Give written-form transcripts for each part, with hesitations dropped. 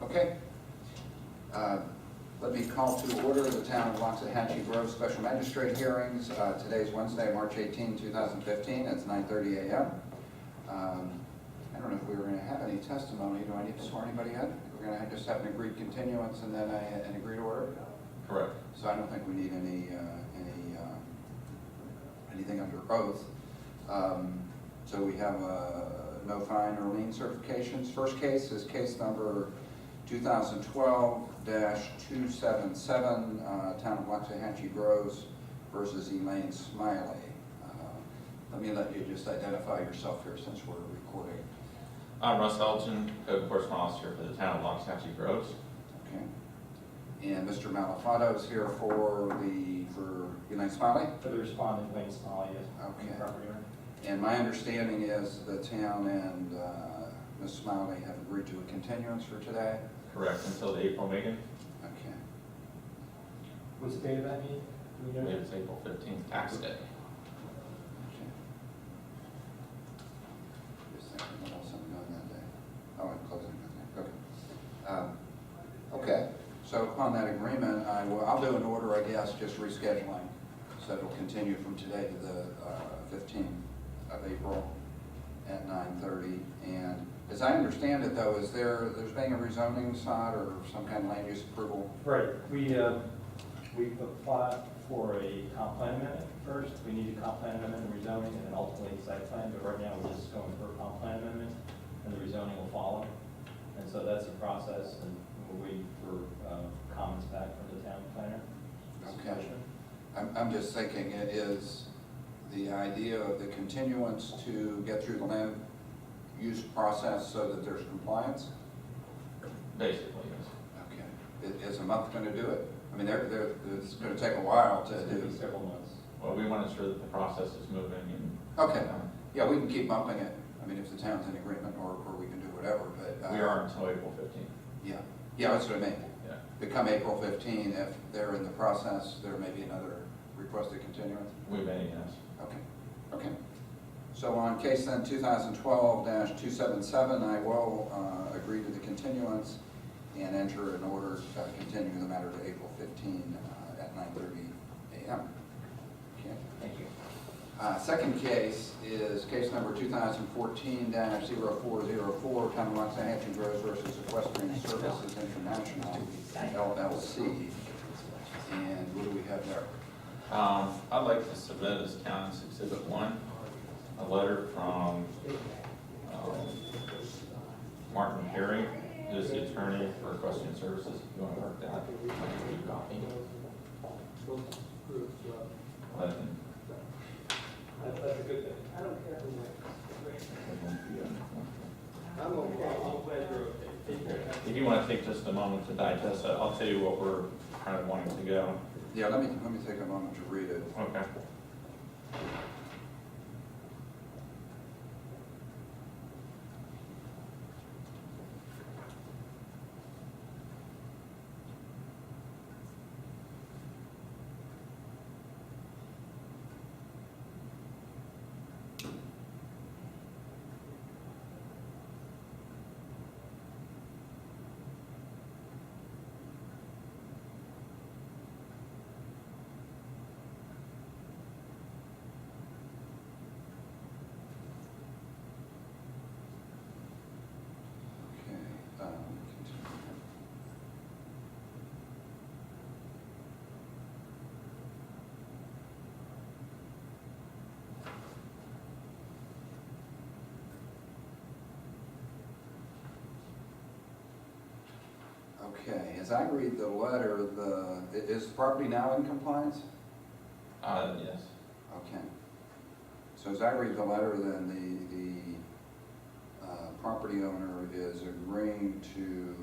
Okay. Let me call to order the Town of Waxahachie Grove Special Magistrate Hearings. Today's Wednesday, March 18, 2015. It's 9:30 a.m. I don't know if we were going to have any testimony. Do I need to swear anybody in? We're going to just have an agreed continuance and then an agreed order? Correct. So I don't think we need anything under oath. So we have no fine or lien certifications. First case is case number 2012-277, Town of Waxahachie Groves versus Elaine Smiley. Let me let you just identify yourself here since we're recording. I'm Russ Elgin, Code Enforcement Officer for the Town of Waxahachie Groves. Okay. And Mr. Malafato is here for Elaine Smiley? For the respondent, Elaine Smiley, yes. Okay. Property owner. And my understanding is the town and Ms. Smiley have agreed to a continuance for today? Correct, until the April meeting. Okay. What's the date of that meeting? Do we I know? believe it's April 15th, tax day. Okay. Just thinking what else I'm doing that day. Oh, I'm closing that day. Okay. Okay. So upon that agreement, I'll do an order, I guess, just rescheduling. So it'll continue from today to the 15th of April at 9:30. And as I understand it, though, there's being a rezoning sought or some kind of land use approval? Right, we've applied for a comp plan amendment first. We need a comp plan amendment and rezoning and then ultimately site plan, but right now we're just going for a comp plan amendment and the rezoning will follow. And so that's the process, and we're waiting for comments back from the town planner. Okay. I'm just thinking, it is the idea of the continuance to get through the land use process so that there's compliance? Basically, yes. Okay. Is a month going to do it? I mean, it's going to take a while to It's going to be do. several months. Well, we want to ensure that the process is moving and. Okay. Yeah, we can keep bumping it. I mean, if the town's in agreement, or we can do whatever, but. We are until April 15th. Yeah. Yeah, that's what I mean. Yeah. Become April 15, if they're in the process, there may be another requested continuance? We may, yes. Okay. Okay. So on case then 2012-277, I will agree to the continuance and enter an order continuing the matter to April 15 at 9:30 a.m. Okay. Thank you. Second case is case number 2014-0404, Town of Waxahachie Groves versus Equestrian Services International, LLC. And what do we have there? I'd like to submit as County's Exhibit 1, a letter from Martin Perry, who's the attorney for Equestrian Services. If you want to work that, I'll give you a copy. Let him- That's a good thing. I don't care who wins. I'm okay. I'm glad you're okay. If you want to take just a moment to digest it, I'll tell you what we're kind of wanting to go. Yeah, let me take a moment to read it. Okay. Okay, as I read the letter, is the property now in compliance? Yes. Okay. So as I read the letter, then the property owner is agreeing to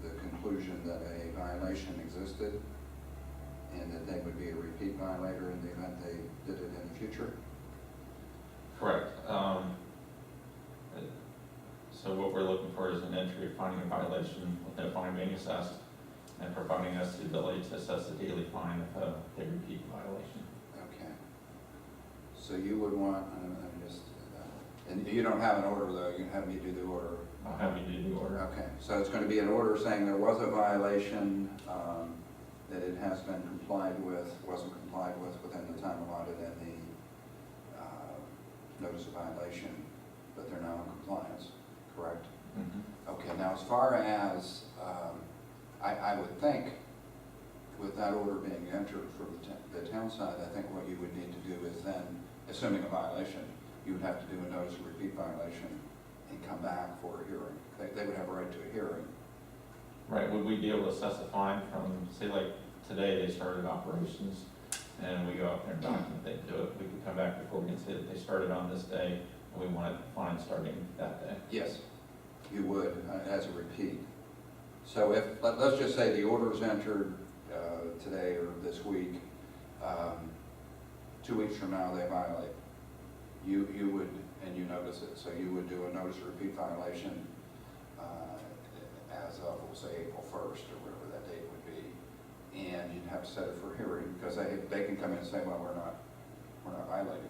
the conclusion that a violation existed and that they would be a repeat violator in the event they did it in the future? Correct. So what we're looking for is an entry finding a violation with no fine being assessed and providing us the ability to assess the daily fine if a repeat violation. Okay. So you would want, And you don't have an order though, you can have me do the order. I'll have you do the order. Okay, so it's going to be an order saying there was a violation, that it has been complied with, wasn't complied with within the time allotted in the notice of violation, but they're now in compliance, correct? Mhm. Okay, now as far as, I would think with that order being entered for the town side, I think what you would need to do is then, assuming a violation, you would have to do a notice of repeat violation and come back for a hearing. They would have a right to a hearing. Right, would we be able to assess a fine from, say like today they started operations and we go out there and document they do it, we could come back before we can say that they started on this day and we want a fine starting that day? Yes, you would, as a repeat. So if, let's just say the order is entered today or this week, 2 weeks from now they violate. You would, and you notice it, so you would do a notice of repeat violation as of, we'll say, April 1st or whatever that date would be. And you'd have to set it for hearing, because they can come in and say, well, we're not violating.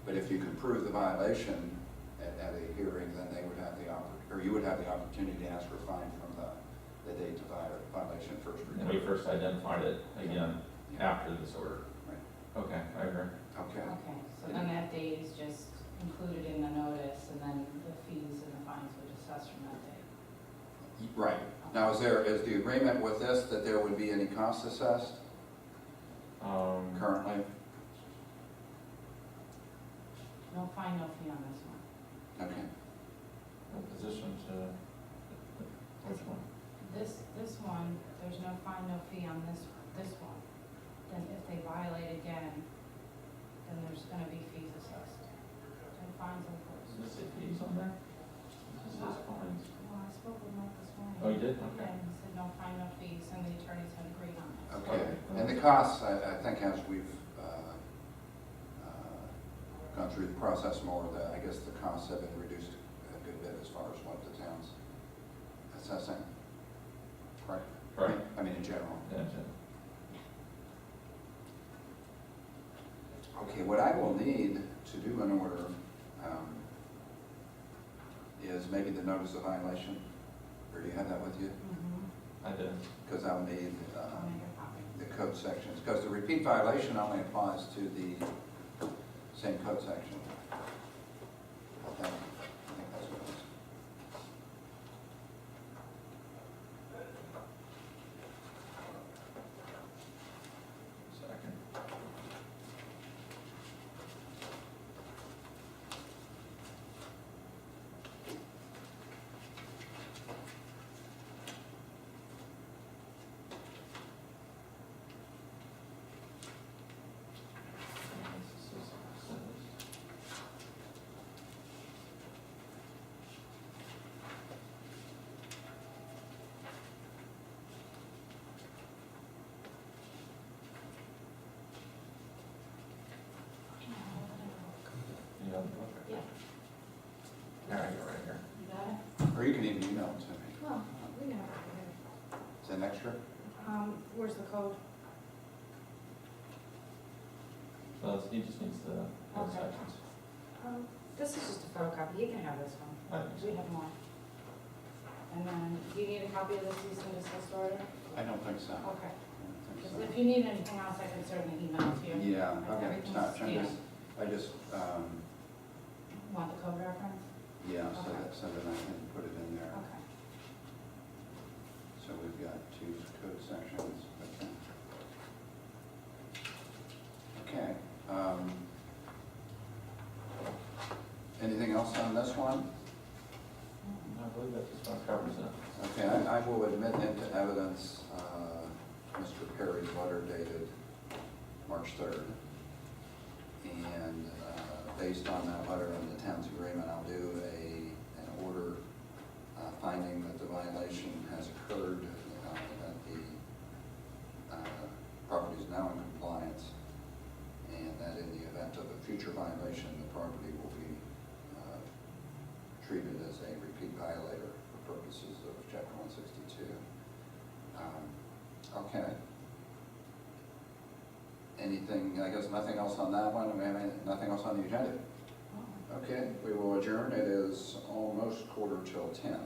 But if you can prove the violation at a hearing, then they would have the or you would have the opportunity to ask for a fine from the date the violation first And we recorded. first identified it again after this order. Right. Okay, I agree. Okay. Okay, so then that date is just included in the notice, and then the fees and the fines would assess from that date. Right. Now, is the agreement with this that there would be any costs assessed currently? No fine, no fee on this one. Okay. No position to, which one? This one, there's no fine, no fee on this one. Then if they violate again, then there's gonna be fees assessed. And fines Does imposed. it say fees on there? It says fines. Well, I spoke with Mark this morning. Oh, you did? Okay. And he said no fine, no fees, and the attorneys had agreed on it. Okay. And the costs, I think as we've gone through the process more, I guess the costs have been reduced a good bit as far as what the town's assessing. Right? Right. I mean, in general. Yeah, Okay, what I will need to do an order is maybe the notice of violation, or do you have that with you? Mm-hmm. I did. Because I'll need I'll make a copy. the code sections, because the repeat violation only applies to the same code section. I think that's what it is. Second. You have the book? Yeah. All right, go right here. You got it? Or you can even email it to me. Well, we can have it. Is that an extra? Where's the code? So he just needs the code Okay. sections. This is just a photocopy, you can have this one. I think so. We have more. And then, do you need a copy of the cease and desist order? I don't think so. Okay. I don't think Because so. if you need anything else, I can certainly email it to you. Yeah, okay, Everything's touch, scanned. I just, Want the code reference? yeah, Okay. so that I can put it in there. Okay. So we've got 2 code sections. Okay. Anything else on this one? I believe that just about covers it. Okay, I will admit into evidence Mr. Perry's letter dated March 3rd. And based on that letter and the town's agreement, I'll do an order finding that the violation has occurred, that the property is now in compliance, and that in the event of a future violation, the property will be treated as a repeat violator for purposes of Chapter 162. Okay. Anything, I guess nothing else on that one, I mean, nothing else on the agenda? Okay, we will adjourn. It is almost 9:45 till 10.